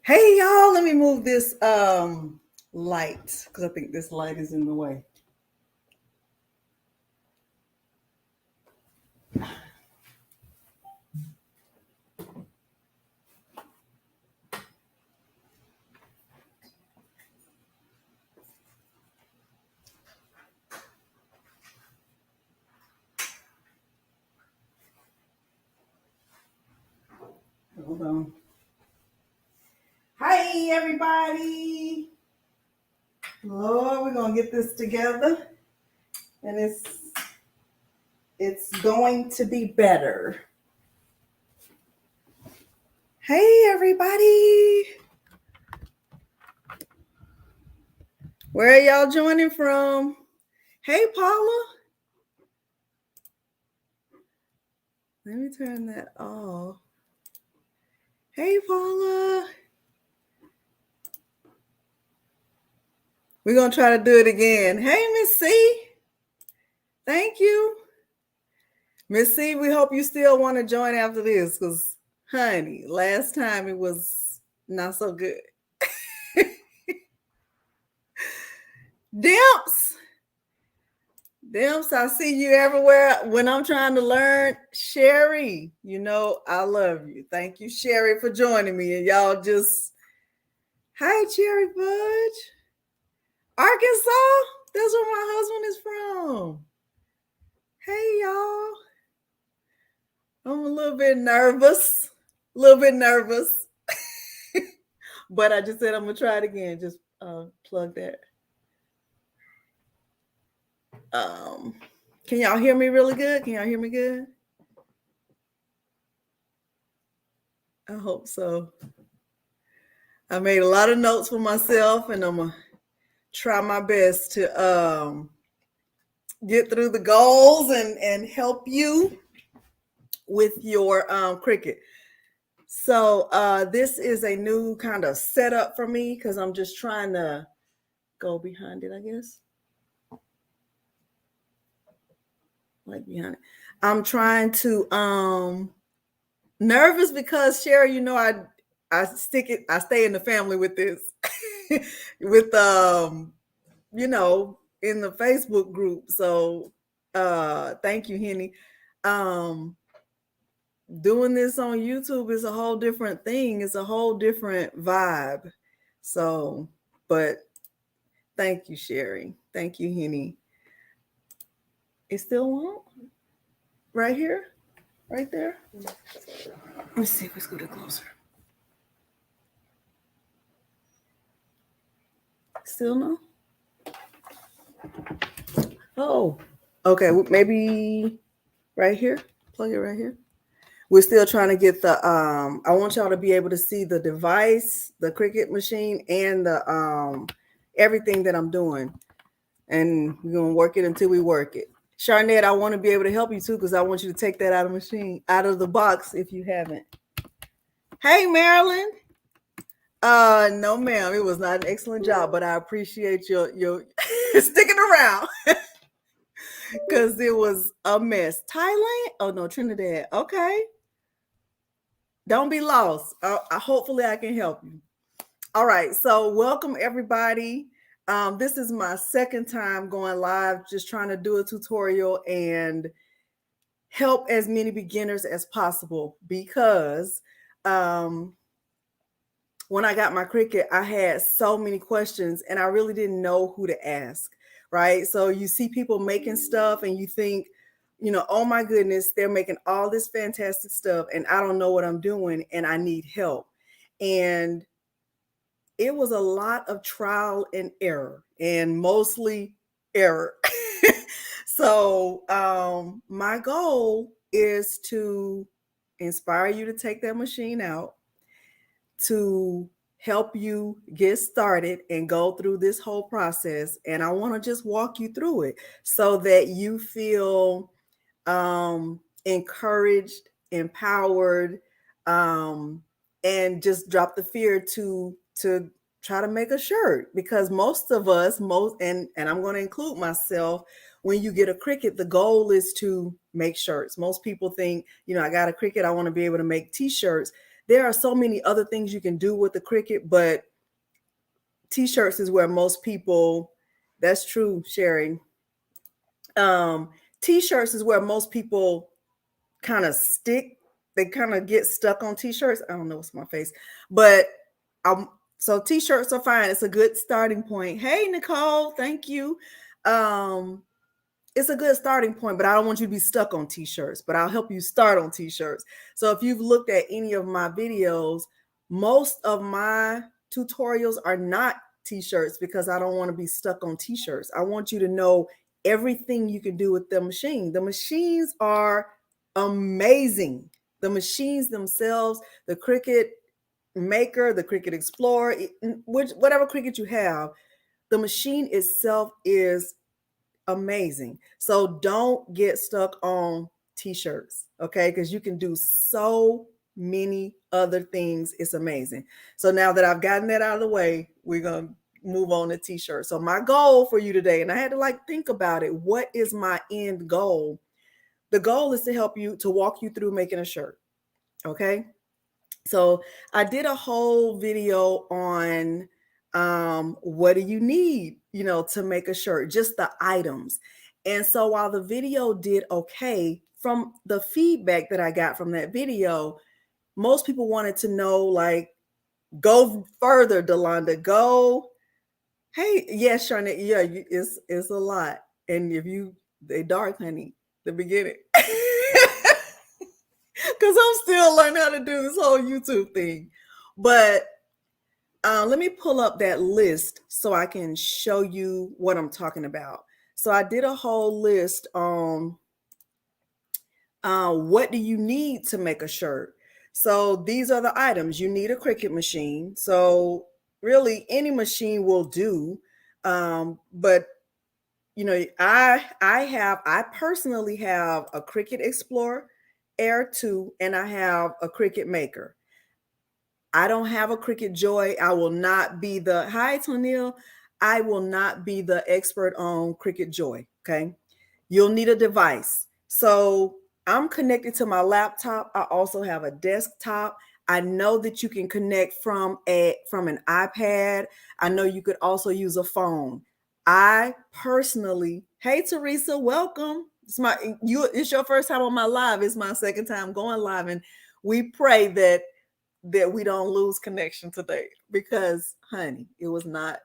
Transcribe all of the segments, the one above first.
Hey y'all, let me move this light because I think this light is in the way. Hold on. Hi everybody. Lord, we're gonna get this together and it's going to be better. Hey everybody. Where are y'all joining from? Hey Paula. Let me turn that off. Hey Paula. We're gonna try to do it again. Hey Miss C. Thank you. Miss C, we hope you still want to join after this because, honey, last time it was not so good. Dimps, I see you everywhere when I'm trying to learn. Sherry, you know, I love you. Thank you, Sherry, for joining me. And y'all just, hi, Cherry Budge. Arkansas, that's where my husband is from. Hey, y'all. I'm a little bit nervous. But I just said I'm gonna try it again. Just plug that. Can y'all hear me really good? Can y'all hear me good? I hope so. I made a lot of notes for myself, and I'm gonna try my best to get through the goals and help you with your Cricut. So this is a new kind of setup for me because I'm just trying to go behind it, I guess. Like behind it. I'm trying to nervous because Sherry, you know, I stay in the family with this. With you know, in the Facebook group. So thank you, Henny. Doing this on YouTube is a whole different thing. It's a whole different vibe. So, but thank you, Sherry. Thank you, Henny. It still won't? Right here? Right there? Let's see if we scoot it closer. Still no? Oh, okay. Maybe right here. Plug it right here. We're still trying to get the I want y'all to be able to see the device, the Cricut machine, and the everything that I'm doing. And we're gonna work it until we work it. Charnette, I want to be able to help you too, because I want you to take that out of the box if you haven't. Hey Marilyn. No, ma'am, it was not an excellent job, but I appreciate your sticking around. Because it was a mess. Thailand? Oh no, Trinidad. Okay. Don't be lost. Hopefully I can help you. All right. So welcome everybody. This is my second time going live, just trying to do a tutorial and help as many beginners as possible because when I got my Cricut, I had so many questions and I really didn't know who to ask, right? So you see people making stuff and you think, you know, oh my goodness, they're making all this fantastic stuff and I don't know what I'm doing and I need help. And it was a lot of trial and error and mostly error. So my goal is to inspire you to take that machine out, to help you get started and go through this whole process. And I want to just walk you through it so that you feel encouraged, empowered, and just drop the fear to try to make a shirt, because most of us, and I'm going to include myself, when you get a Cricut, the goal is to make shirts. Most people think, you know, I got a Cricut, I want to be able to make t-shirts. There are so many other things you can do with the Cricut, but t-shirts is where most people, that's true, Sherry. T-shirts is where most people kind of stick. They kind of get stuck on t-shirts. I don't know what's my face, but so t-shirts are fine. It's a good starting point. Hey, Nicole, thank you. It's a good starting point, but I don't want you to be stuck on t-shirts, but I'll help you start on t-shirts. So if you've looked at any of my videos, most of my tutorials are not t-shirts because I don't want to be stuck on t-shirts. I want you to know everything you can do with the machine. The machines are amazing. The machines themselves, the Cricut Maker, the Cricut Explorer, whatever Cricut you have, the machine itself is amazing. So don't get stuck on t-shirts, okay? Because you can do so many other things. It's amazing. So now that I've gotten that out of the way, we're going to move on to t-shirts. So my goal for you today, and I had to think about it. What is my end goal? The goal is to help you, to walk you through making a shirt, okay? So I did a whole video on what do you need, to make a shirt, just the items. And so while the video did okay, from the feedback that I got from that video, most people wanted to know, go further, Delonda, go. Hey, yes, Charnette, yeah, it's a lot. And if they dark, honey, the beginning. Because I'm still learning how to do this whole YouTube thing. But let me pull up that list so I can show you what I'm talking about. So I did a whole list on what do you need to make a shirt. So these are the items. You need a Cricut machine. So really any machine will do. But I personally have a Cricut Explorer Air 2 and I have a Cricut Maker. I don't have a Cricut Joy. I will not be hi, Tonil. I will not be the expert on Cricut Joy, okay? You'll need a device. So I'm connected to my laptop. I also have a desktop. I know that you can connect from an iPad. I know you could also use a phone. I personally, hey Teresa, welcome. It's your first time on my live. It's my second time going live, and we pray that we don't lose connection today because, honey, it was not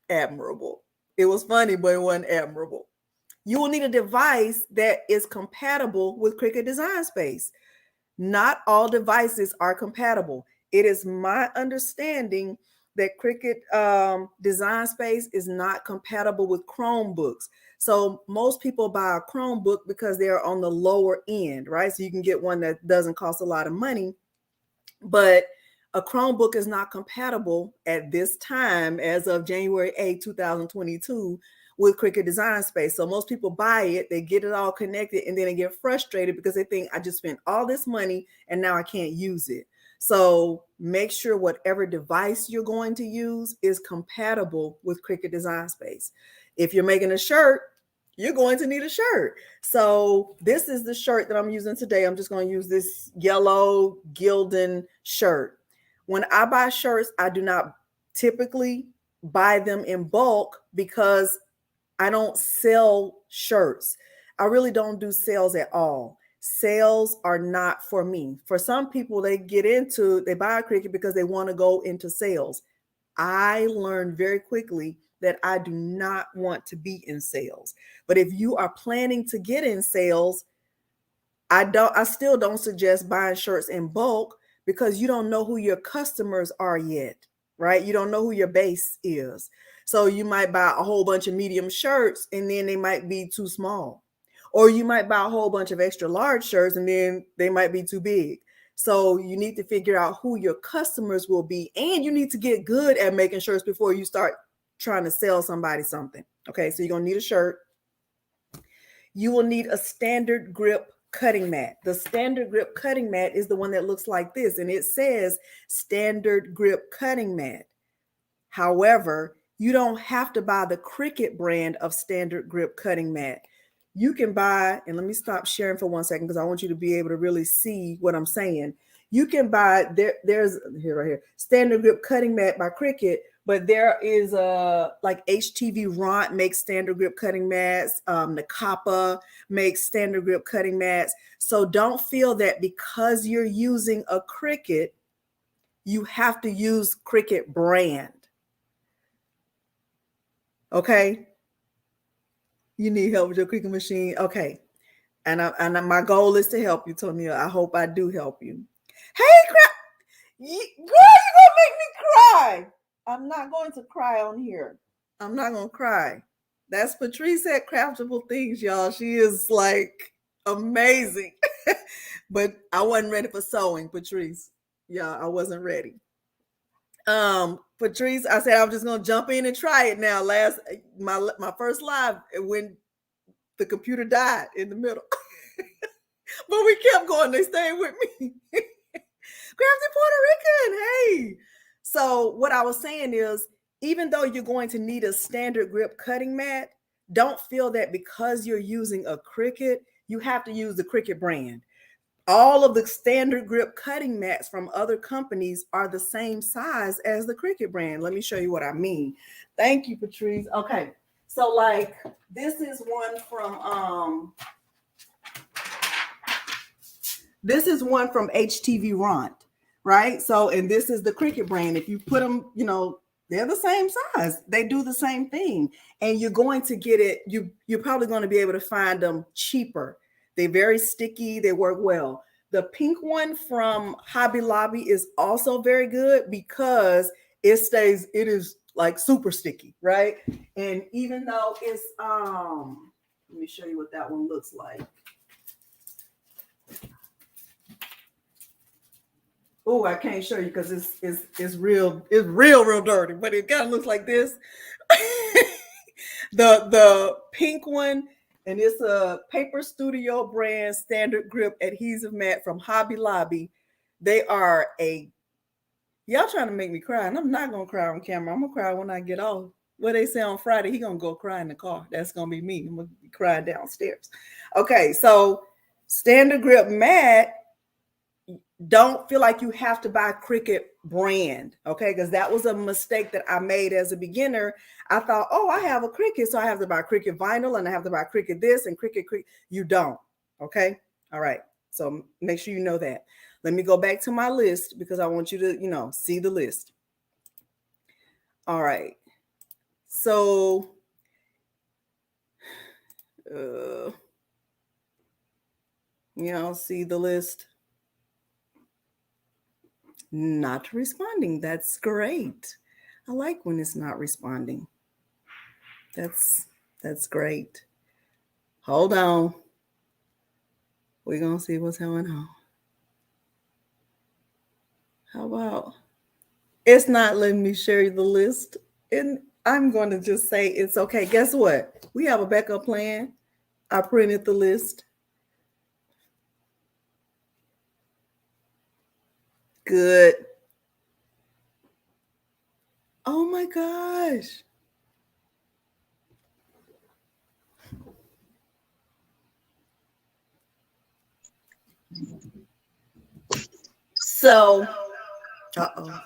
admirable. It was funny, but it wasn't admirable. You will need a device that is compatible with Cricut Design Space. Not all devices are compatible. It is my understanding that Cricut Design Space is not compatible with Chromebooks. So most people buy a Chromebook because they're on the lower end, right? So you can get one that doesn't cost a lot of money. But a Chromebook is not compatible at this time, as of January 8, 2022, with Cricut Design Space. So most people buy it, they get it all connected, and then they get frustrated because they think, I just spent all this money and now I can't use it. So make sure whatever device you're going to use is compatible with Cricut Design Space. If you're making a shirt, you're going to need a shirt. So this is the shirt that I'm using today. I'm just going to use this yellow Gildan shirt. When I buy shirts, I do not typically buy them in bulk because I don't sell shirts. I really don't do sales at all. Sales are not for me. For some people, they buy a Cricut because they want to go into sales. I learned very quickly that I do not want to be in sales. But if you are planning to get in sales, I still don't suggest buying shirts in bulk because you don't know who your customers are yet, right? You don't know who your base is. So you might buy a whole bunch of medium shirts and then they might be too small. Or you might buy a whole bunch of extra large shirts and then they might be too big. So you need to figure out who your customers will be, and you need to get good at making shirts before you start trying to sell somebody something. Okay, so you're going to need a shirt. You will need a standard grip cutting mat. The standard grip cutting mat is the one that looks like this, and it says standard grip cutting mat. However, you don't have to buy the Cricut brand of standard grip cutting mat. You can buy, and let me stop sharing for 1 second because I want you to be able to really see what I'm saying. You can buy there's here right here standard grip cutting mat by Cricut, but there is like HTV Ront makes standard grip cutting mats. The Kappa makes standard grip cutting mats. So don't feel that because you're using a Cricut, you have to use Cricut brand. Okay. You need help with your Cricut machine. Okay. And my goal is to help you, Tonya. I hope I do help you. Hey, crap. Girl, you're gonna make me cry. I'm not going to cry on here. I'm not gonna cry. That's Patrice at Craftable Things, y'all. She is like amazing. But I wasn't ready for sewing, Patrice. Yeah, I wasn't ready. Patrice, I said I'm just gonna jump in and try it now. My first live when the computer died in the middle. But we kept going. They stayed with me. Crafty Puerto Rican, hey. So what I was saying is, even though you're going to need a standard grip cutting mat, don't feel that because you're using a Cricut, you have to use the Cricut brand. All of the standard grip cutting mats from other companies are the same size as the Cricut brand. Let me show you what I mean. Thank you, Patrice. Okay, so like this is one from HTV Ront, right? So, and this is the Cricut brand. If you put them, they're the same size. They do the same thing. And you're going to get it, you're probably going to be able to find them cheaper. They're very sticky. They work well. The pink one from Hobby Lobby is also very good because it is like super sticky, right? And even though it's, let me show you what that one looks like. Oh, I can't show you because it's real dirty, but it kind of looks like this. The pink one, and it's a Paper Studio brand standard grip adhesive mat from Hobby Lobby. They are y'all trying to make me cry, and I'm not gonna cry on camera. I'm gonna cry when I get off. What they say on Friday, he gonna go cry in the car. That's gonna be me. I'm gonna be crying downstairs. Okay, so standard grip mat. Don't feel like you have to buy Cricut brand, okay? Because that was a mistake that I made as a beginner. I thought, oh, I have a Cricut, so I have to buy Cricut vinyl and I have to buy Cricut this and Cricut. You don't, okay? All right. So make sure you know that. Let me go back to my list because I want you to, see the list. All right. So, see the list. Not responding. That's great. I like when it's not responding. That's great. Hold on. We're going to see what's going on. How about it's not letting me share the list? And I'm going to just say it's okay. Guess what? We have a backup plan. I printed the list. Good. Oh my gosh. So, uh-oh.